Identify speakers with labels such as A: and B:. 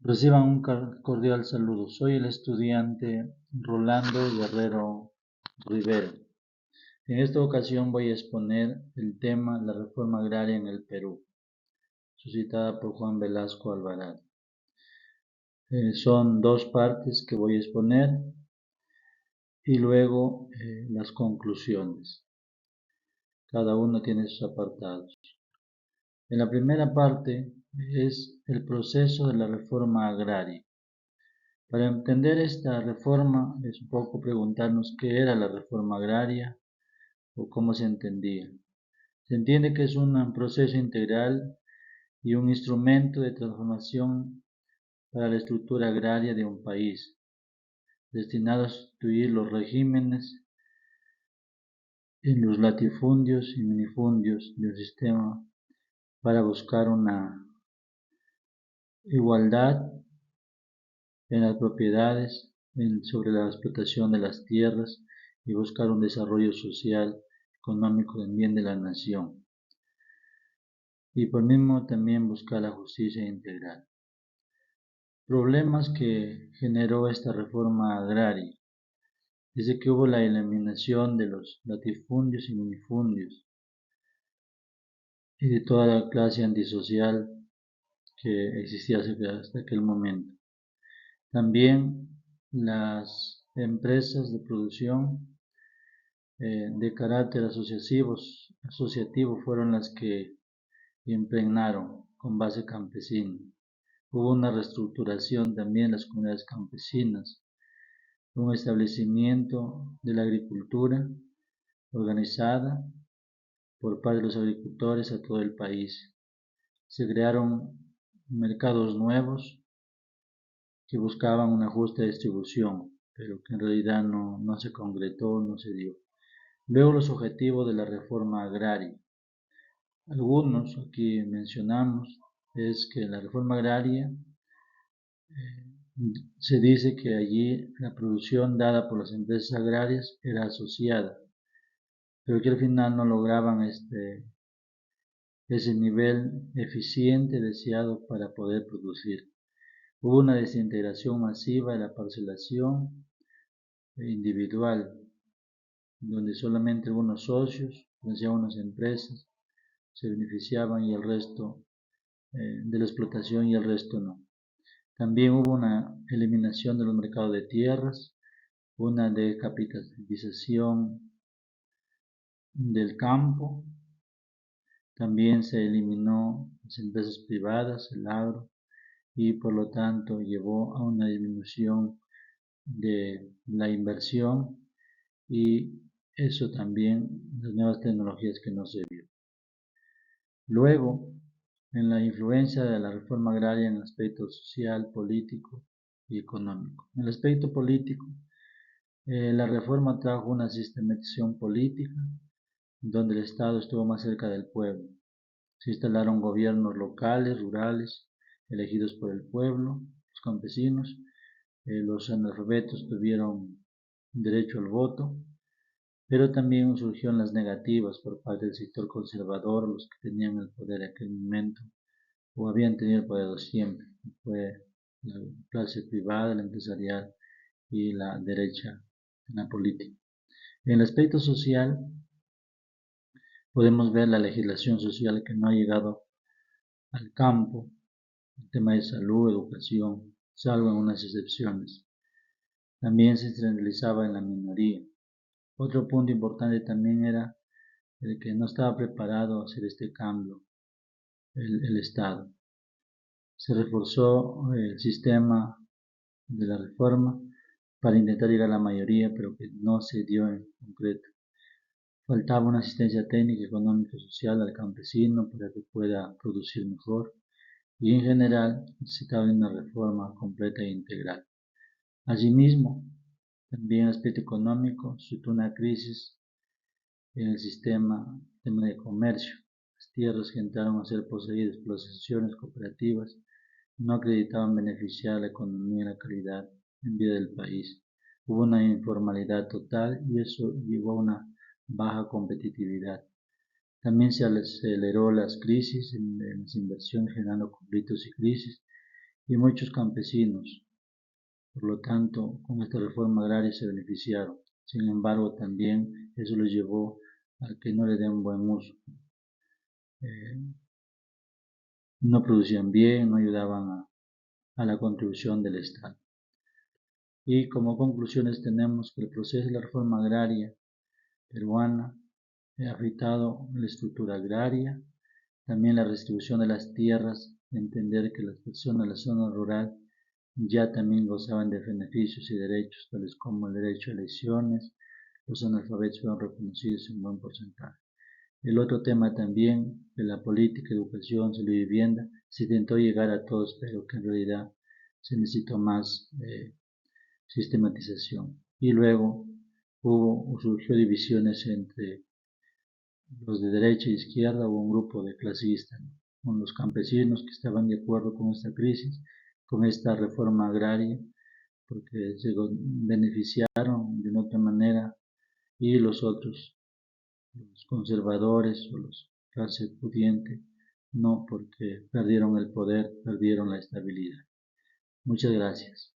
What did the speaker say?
A: Reciban un cordial saludo. Soy el estudiante Rolando Guerrero Rivero. En esta ocasión voy a exponer el tema La reforma agraria en el Perú, suscitada por Juan Velasco Alvarado. Son dos partes que voy a exponer y luego las conclusiones. Cada uno tiene sus apartados. En la primera parte es el proceso de la reforma agraria. Para entender esta reforma es un poco preguntarnos qué era la reforma agraria o cómo se entendía. Se entiende que es un proceso integral y un instrumento de transformación para la estructura agraria de un país, destinado a sustituir los regímenes en los latifundios y minifundios del sistema para buscar una igualdad en las propiedades, sobre la explotación de las tierras y buscar un desarrollo social, económico en bien de la nación. Y por mismo también buscar la justicia integral. Problemas que generó esta reforma agraria. Dice que hubo la eliminación de los latifundios y minifundios y de toda la clase antisocial que existía hasta aquel momento. También las empresas de producción de carácter asociativo fueron las que impregnaron con base campesina. Hubo una reestructuración también de las comunidades campesinas, un establecimiento de la agricultura organizada por parte de los agricultores a todo el país. Se crearon mercados nuevos que buscaban una justa distribución, pero que en realidad no se concretó, no se dio. Luego los objetivos de la reforma agraria. Algunos aquí mencionamos es que la reforma agraria se dice que allí la producción dada por las empresas agrarias era asociada, pero que al final no lograban ese nivel eficiente deseado para poder producir. Hubo una desintegración masiva de la parcelación individual, donde solamente algunos socios, unas empresas, se beneficiaban y el resto de la explotación y el resto no. También hubo una eliminación de los mercados de tierras, una descapitalización del campo, también se eliminó las empresas privadas, el agro, y por lo tanto llevó a una disminución de la inversión y eso también, las nuevas tecnologías que no se vio. Luego, en la influencia de la reforma agraria en el aspecto social, político y económico. En el aspecto político, la reforma trajo una sistematización política donde el Estado estuvo más cerca del pueblo. Se instalaron gobiernos locales, rurales, elegidos por el pueblo, los campesinos. Los analfabetos tuvieron derecho al voto, pero también surgieron las negativas por parte del sector conservador, los que tenían el poder en aquel momento, o habían tenido el poder siempre. Fue la clase privada, la empresarial y la derecha en la política. En el aspecto social, podemos ver la legislación social que no ha llegado al campo, el tema de salud, educación, salvo en unas excepciones. También se centralizaba en la minoría. Otro punto importante también era el que no estaba preparado a hacer este cambio, el Estado. Se reforzó el sistema de la reforma para intentar llegar a la mayoría, pero que no se dio en concreto. Faltaba una asistencia técnica, económica y social al campesino para que pueda producir mejor y en general necesitaba una reforma completa e integral. Asimismo, también en el aspecto económico, surgió una crisis en el tema de comercio. Las tierras que entraron a ser poseídas por las asociaciones cooperativas no acreditaban beneficiar a la economía y la calidad en vida del país. Hubo una informalidad total y eso llevó a una baja competitividad. También se aceleró las crisis en las inversiones, generando conflictos y crisis, y muchos campesinos, por lo tanto, con esta reforma agraria se beneficiaron. Sin embargo, también eso les llevó a que no le den buen uso. No producían bien, no ayudaban a la contribución del Estado. Y como conclusiones tenemos que el proceso de la reforma agraria peruana ha afectado la estructura agraria, también la redistribución de las tierras, entender que las personas de la zona rural ya también gozaban de beneficios y derechos, tales como el derecho a elecciones, los analfabetos fueron reconocidos en buen porcentaje. El otro tema también de la política, educación, salud y vivienda, se intentó llegar a todos, pero que en realidad se necesitó más sistematización. Y luego surgió divisiones entre los de derecha e izquierda, hubo un grupo de clasistas, ¿no? Con los campesinos que estaban de acuerdo con esta crisis, con esta reforma agraria, porque se beneficiaron de una otra manera, y los otros, los conservadores o los clase pudiente, no, porque perdieron el poder, perdieron la estabilidad. Muchas gracias.